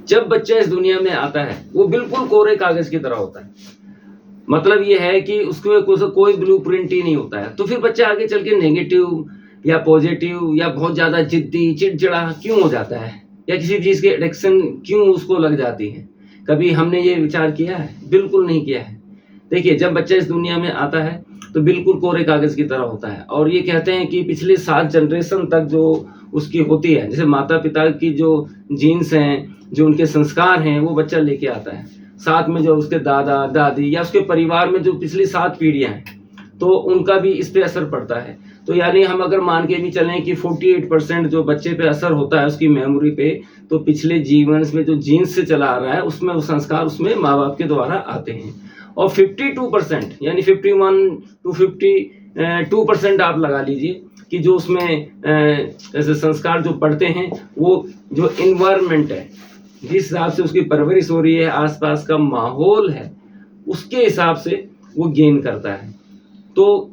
जब बच्चा इस दुनिया में आता है वो बिल्कुल कोरे कागज की तरह होता है। मतलब ये है कि उसमें कोई ब्लूप्रिंट ही नहीं होता है। तो फिर बच्चा आगे चल के नेगेटिव या पॉजिटिव या बहुत ज्यादा जिद्दी, चिड़चिड़ा क्यों हो जाता है, या किसी चीज की एडिक्शन क्यों उसको लग जाती है? कभी हमने ये विचार किया है? बिल्कुल नहीं किया है। देखिए, जब बच्चा इस दुनिया में आता है तो बिल्कुल कोरे कागज की तरह होता है, और ये कहते हैं कि पिछले 7 जनरेशन तक जो उसकी होती है, जैसे माता पिता की जो जीन्स हैं, जो उनके संस्कार हैं, वो बच्चा लेके आता है। साथ में जो उसके दादा दादी या उसके परिवार में जो पिछली 7 पीढ़ियां हैं, तो उनका भी इस पे असर पड़ता है। तो यानी हम अगर मान के भी चलें कि 48% जो बच्चे पे असर होता है उसकी मेमोरी पे, तो पिछले जीवन में जो जीन्स से चला आ रहा है उसमें वो संस्कार उसमें माँ बाप के द्वारा आते हैं। और 52% यानी 51 to 52% आप लगा लीजिए कि जो उसमें ऐसे संस्कार जो पढ़ते हैं, वो जो इन्वायरमेंट है, जिस हिसाब से उसकी परवरिश हो रही है, आसपास का माहौल है, उसके हिसाब से वो गेन करता है। तो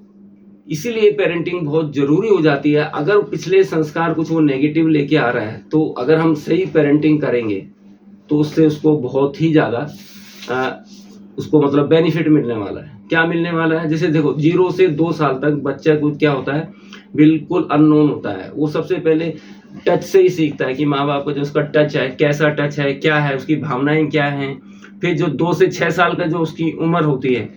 इसीलिए पेरेंटिंग बहुत जरूरी हो जाती है। अगर पिछले संस्कार कुछ वो नेगेटिव लेके आ रहा है, तो अगर हम सही पेरेंटिंग करेंगे तो उससे उसको बहुत ही ज्यादा उसको मतलब बेनिफिट मिलने वाला है। क्या मिलने वाला है? जैसे देखो, 0 से 2 साल तक बच्चा को क्या होता है, बिल्कुल अननोन होता है। वो सबसे पहले टच से ही सीखता है कि माँ बाप का जो उसका टच है, कैसा टच है, क्या है, उसकी भावनाएं क्या हैं। फिर जो 2 से 6 साल का जो उसकी उम्र होती है,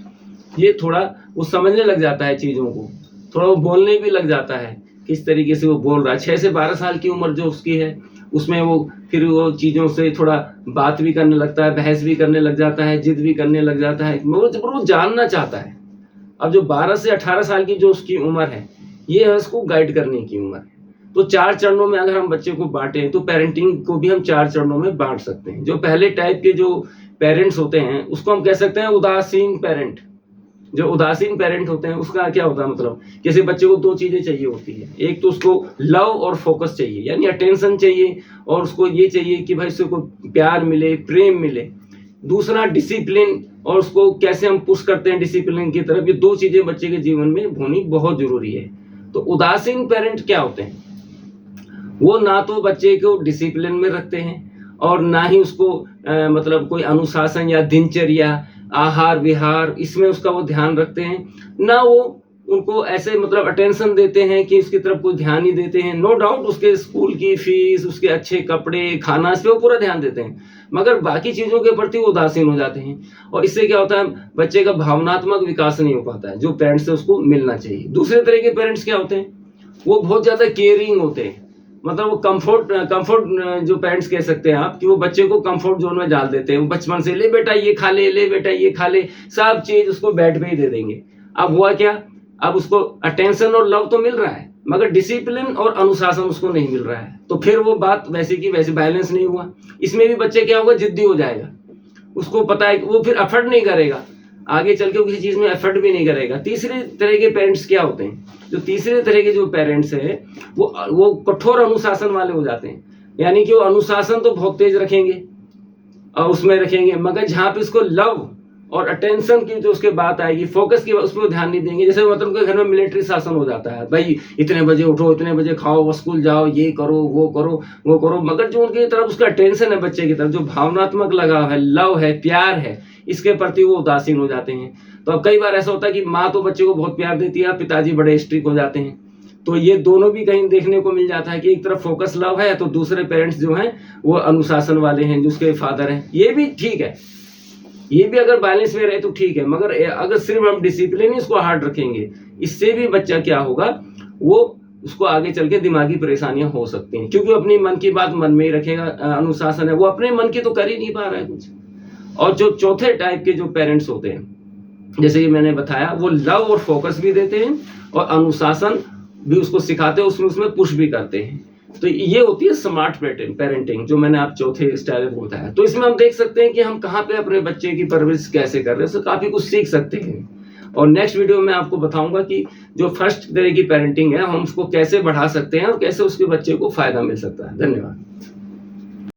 ये थोड़ा वो समझने लग जाता है चीज़ों को, थोड़ा वो बोलने भी लग जाता है, किस तरीके से वो बोल रहा है। 6 से 12 साल की उम्र जो उसकी है, उसमें वो फिर वो चीज़ों से थोड़ा बात भी करने लगता है, बहस भी करने लग जाता है, जिद भी करने लग जाता है, वो जानना चाहता है। अब जो 12 से 18 साल की जो उसकी उम्र है, ये है उसको गाइड करने की उम्र है। तो 4 चरणों में अगर हम बच्चे को बांटें, तो पेरेंटिंग को भी हम 4 चरणों में बांट सकते हैं। जो पहले टाइप के जो पेरेंट्स होते हैं, उसको हम कह सकते हैं उदासीन पेरेंट। जो उदासीन पेरेंट होते हैं, उसका क्या होता है मतलब, किसी बच्चे को 2 चीजें चाहिए होती है। एक तो उसको लव और फोकस चाहिए, यानी अटेंशन चाहिए, और उसको ये चाहिए कि भाई उसको प्यार मिले, प्रेम मिले। दूसरा डिसिप्लिन, और उसको कैसे हम पुश करते हैं डिसिप्लिन की तरफ। ये 2 चीजें बच्चे के जीवन में होनी बहुत जरूरी है। तो उदासीन पेरेंट क्या होते हैं? वो ना तो बच्चे को डिसिप्लिन में रखते हैं, और ना ही उसको मतलब कोई अनुशासन या दिनचर्या, आहार विहार, इसमें उसका वो ध्यान रखते हैं। ना वो उनको ऐसे मतलब अटेंशन देते हैं कि उसकी तरफ कोई ध्यान ही देते हैं। नो डाउट उसके स्कूल की फीस, उसके अच्छे कपड़े, खाना, इस पे वो पूरा ध्यान देते हैं, मगर बाकी चीजों के प्रति वो उदासीन हो जाते हैं। और इससे क्या होता है, बच्चे का भावनात्मक विकास नहीं हो पाता है, जो पेरेंट्स से उसको मिलना चाहिए। दूसरे तरह के पेरेंट्स क्या होते हैं, वो बहुत ज्यादा केयरिंग होते हैं। मतलब वो कंफर्ट जो पेरेंट्स कह सकते हैं आप, कि वो बच्चे को कंफर्ट जोन में डाल देते हैं। वो बचपन से ले बेटा ये खा ले, ले बेटा ये खा ले, सब चीज उसको बेड पे ही दे देंगे। अब हुआ क्या, अब उसको अटेंशन और लव तो मिल रहा है, मगर डिसिप्लिन और अनुशासन उसको नहीं मिल रहा है। तो फिर वो बात वैसे की वैसे बैलेंस नहीं हुआ। इसमें भी बच्चे क्या होगा, जिद्दी हो जाएगा। उसको पता है कि वो फिर एफर्ट नहीं करेगा, आगे चल के वो किसी चीज में एफर्ट भी नहीं करेगा। तीसरे तरह के पेरेंट्स क्या होते हैं, जो तीसरे तरह के जो पेरेंट्स हैं, वो कठोर अनुशासन वाले हो जाते हैं। यानी कि वो अनुशासन तो बहुत तेज रखेंगे और उसमें रखेंगे, मगर जहाँ पे उसको लव और अटेंशन की जो उसके बात आएगी, फोकस की, उस पर ध्यान नहीं देंगे। जैसे मतलब के घर में मिलिट्री शासन हो जाता है, भाई इतने बजे उठो, इतने बजे खाओ, वो स्कूल जाओ, ये करो वो करो वो करो, मगर जो उनकी तरफ उसका अटेंशन है, बच्चे की तरफ जो भावनात्मक लगाव है, लव है, प्यार है, इसके प्रति वो उदासीन हो जाते हैं। तो अब कई बार ऐसा होता है कि माँ तो बच्चे को बहुत प्यार देती है, पिताजी बड़े स्ट्रिक्ट हो जाते हैं। तो ये दोनों भी कहीं देखने को मिल जाता है कि एक तरफ फोकस लव है, तो दूसरे पेरेंट्स जो हैं वो अनुशासन वाले हैं, जिसके फादर हैं। ये भी ठीक है, ये भी अगर बैलेंस में रहे तो ठीक है, मगर अगर सिर्फ हम डिसिप्लिन ही इसको हार्ड रखेंगे, इससे भी बच्चा क्या होगा, वो उसको आगे चल के दिमागी परेशानियां हो सकती हैं, क्योंकि अपनी मन की बात मन में ही रखेगा। अनुशासन है, वो अपने मन की तो कर ही नहीं पा रहा है कुछ। और जो चौथे टाइप के जो पेरेंट्स होते हैं, जैसे कि मैंने बताया, वो लव और फोकस भी देते हैं और अनुशासन भी उसको सिखाते हैं, उसमें पुश भी करते हैं। तो ये होती है स्मार्ट पेरेंटिंग, जो मैंने आप चौथे स्टाइल में बताया। तो इसमें हम देख सकते हैं कि हम कहाँ पे अपने बच्चे की परवरिश कैसे कर रहे हैं, तो काफी कुछ सीख सकते हैं। और नेक्स्ट वीडियो में आपको बताऊंगा कि जो फर्स्ट तरह की पेरेंटिंग है, हम उसको कैसे बढ़ा सकते हैं और कैसे उसके बच्चे को फायदा मिल सकता है। धन्यवाद।